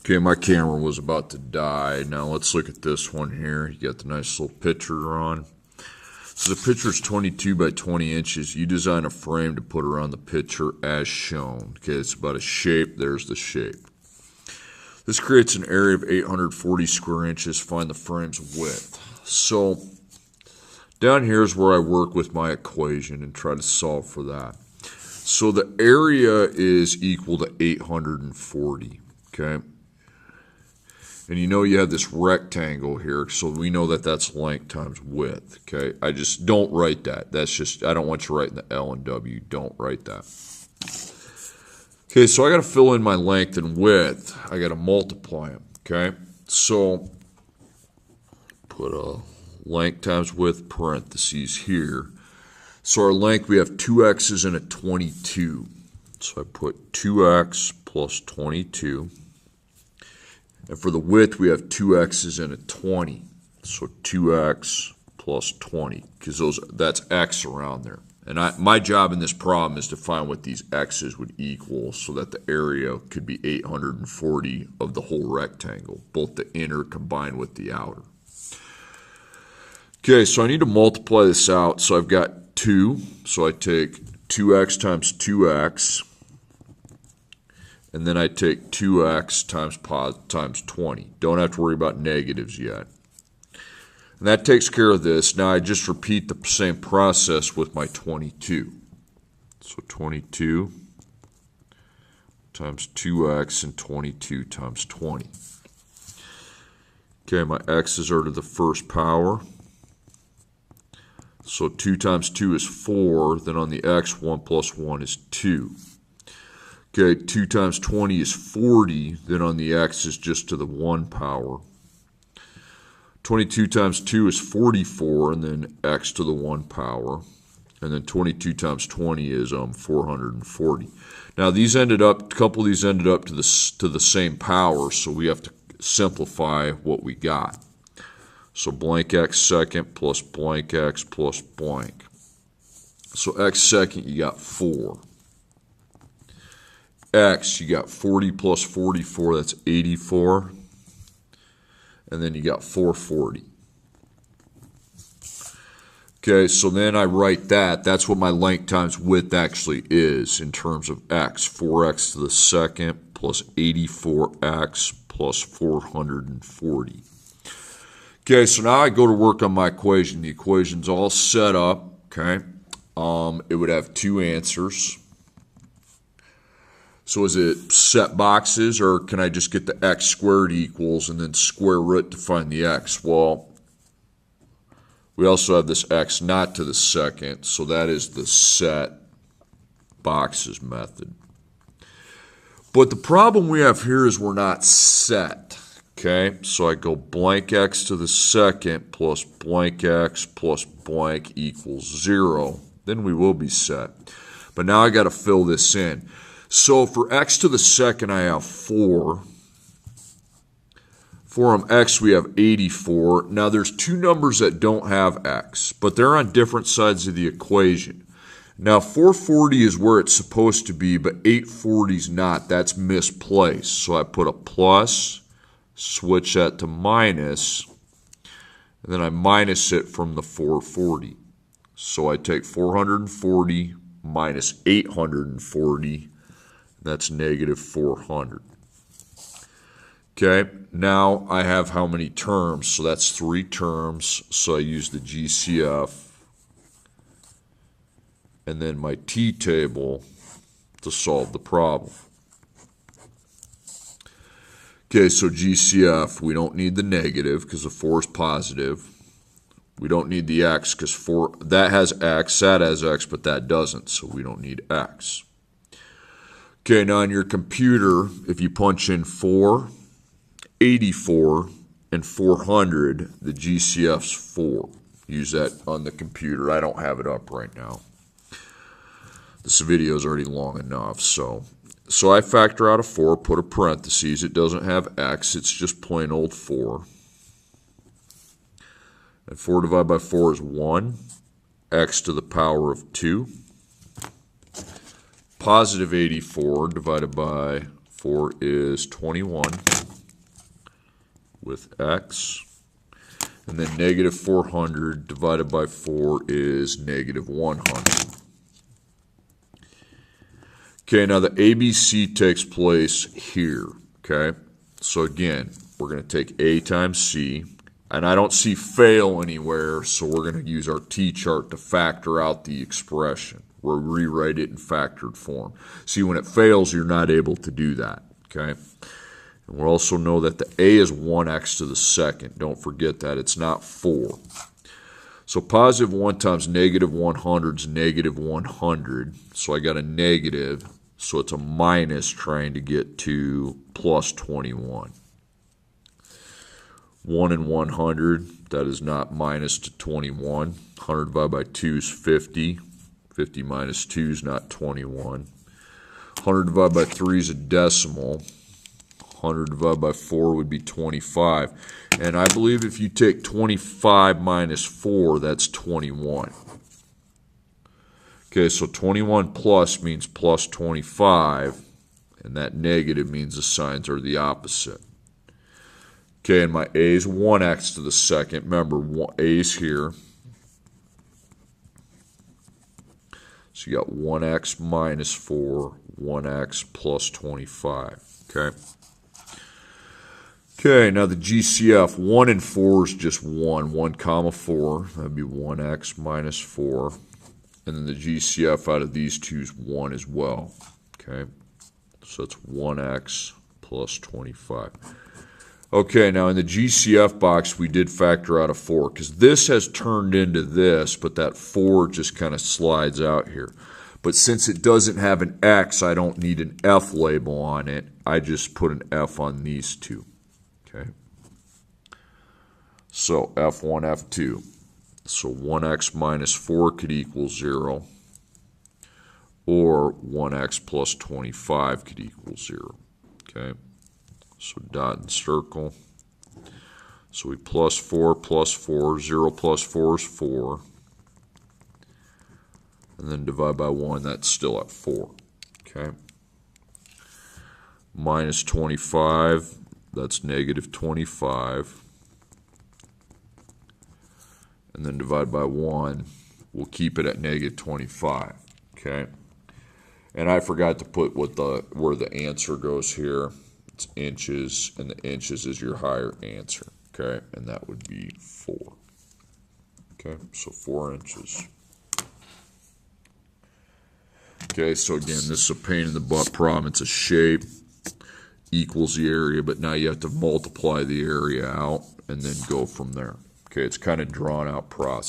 Okay, my camera was about to die. Now let's look at this one here. You got the nice little picture on. So the picture is 22 by 20 inches. You design a frame to put around the picture as shown. Okay, it's about a shape. There's the shape. This creates an area of 840 square inches. Find the frame's width. So down here is where I work with my equation and try to solve for that. So the area is equal to 840, okay? And you know you have this rectangle here, so we know that that's length times width, okay? I just don't write that. That's just, I don't want you writing the L and W. Don't write that. Okay, so I got to fill in my length and width. I got to multiply them, okay? So put a length times width parentheses here. So our length, we have 2x's and a 22. So I put 2x plus 22. And for the width, we have 2x's and a 20. So 2x plus 20, because that's x around there. And my job in this problem is to find what these x's would equal so that the area could be 840 of the whole rectangle, both the inner combined with the outer. Okay, so I need to multiply this out. So I've got 2. So I take 2x times 2x. And then I take 2x times 20. Don't have to worry about negatives yet. And that takes care of this. Now I just repeat the same process with my 22. So 22 times 2x and 22 times 20. Okay, my x's are to the first power. So 2 times 2 is 4. Then on the x, 1 plus 1 is 2. Okay, 2 times 20 is 40. Then on the x is just to the 1 power. 22 times 2 is 44, and then x to the 1 power. And then 22 times 20 is 440. Now these ended up, a couple of these ended up to the same power, so we have to simplify what we got. So blank x second plus blank x plus blank. So x second, you got 4. X, you got 40 plus 44, that's 84. And then you got 440. Okay, so then I write that. That's what my length times width actually is in terms of x. 4x to the second plus 84x plus 440. Okay, so now I go to work on my equation. The equation's all set up, okay? It would have 2 answers. So is it set boxes, or can I just get the x squared equals and then square root to find the x? Well, we also have this x not to the second, so that is the set boxes method. But the problem we have here is we're not set, okay? So I go blank x to the second plus blank x plus blank equals 0. Then we will be set. But now I got to fill this in. So for x to the second, I have 4. For x, we have 84. Now, there's 2 numbers that don't have x, but they're on different sides of the equation. Now, 440 is where it's supposed to be, but 840 is not. That's misplaced. So I put a plus, switch that to minus, and then I minus it from the 440. So I take 440 minus 840. That's negative 400. Okay, now I have how many terms? So that's 3 terms. So I use the GCF and then my t-table to solve the problem. Okay, so GCF, we don't need the negative because the 4 is positive. We don't need the x because that has x, that has x, but that doesn't, so we don't need x. Okay, now on your computer, if you punch in 4, 84, and 400, the GCF's 4. Use that on the computer. I don't have it up right now. This video is already long enough, so I factor out a 4, put a parentheses. It doesn't have x, it's just plain old 4. And 4 divided by 4 is 1. X to the power of 2. Positive 84 divided by 4 is 21. with x. And then negative 400 divided by 4 is negative 100. Okay, now the ABC takes place here, okay? So again, we're going to take A times C, and I don't see fail anywhere, so we're going to use our T-chart to factor out the expression. We'll rewrite it in factored form. See, when it fails, you're not able to do that, okay? And we'll also know that the A is 1x to the second. Don't forget that. It's not 4. So positive 1 times negative 100 is negative 100. So I got a negative. So it's a minus trying to get to plus 21. 1 and 100, that is not minus to 21. 100 divided by 2 is 50. 50 minus 2 is not 21. 100 divided by 3 is a decimal. 100 divided by 4 would be 25. And I believe if you take 25 minus 4, that's 21. Okay, so 21 plus means plus 25, and that negative means the signs are the opposite. Okay, and my A is 1x to the second. Remember, A is here. So you got 1x minus 4, 1x plus 25. Okay. Okay, now the GCF, 1 and 4 is just 1. 1 comma 4, that would be 1x minus 4. And then the GCF out of these two is 1 as well. Okay, so it's 1x plus 25. Okay, now in the GCF box, we did factor out a 4 because this has turned into this, but that 4 just kind of slides out here. But since it doesn't have an X, I don't need an F label on it. I just put an F on these two. Okay, so F1, F2. So 1x minus 4 could equal 0, or 1x plus 25 could equal 0. Okay, so dot and circle. So we plus 4, 0 plus 4 is 4. And then divide by 1, that's still at 4. Okay, minus 25, that's negative 25. And then divide by 1, we'll keep it at negative 25, okay? And I forgot to put where the answer goes here. It's inches, and the inches is your higher answer, okay? And that would be 4, okay? So 4 inches. Okay, so again, this is a pain in the butt problem. It's a shape equals the area, but now you have to multiply the area out and then go from there. Okay, it's kind of drawn out process.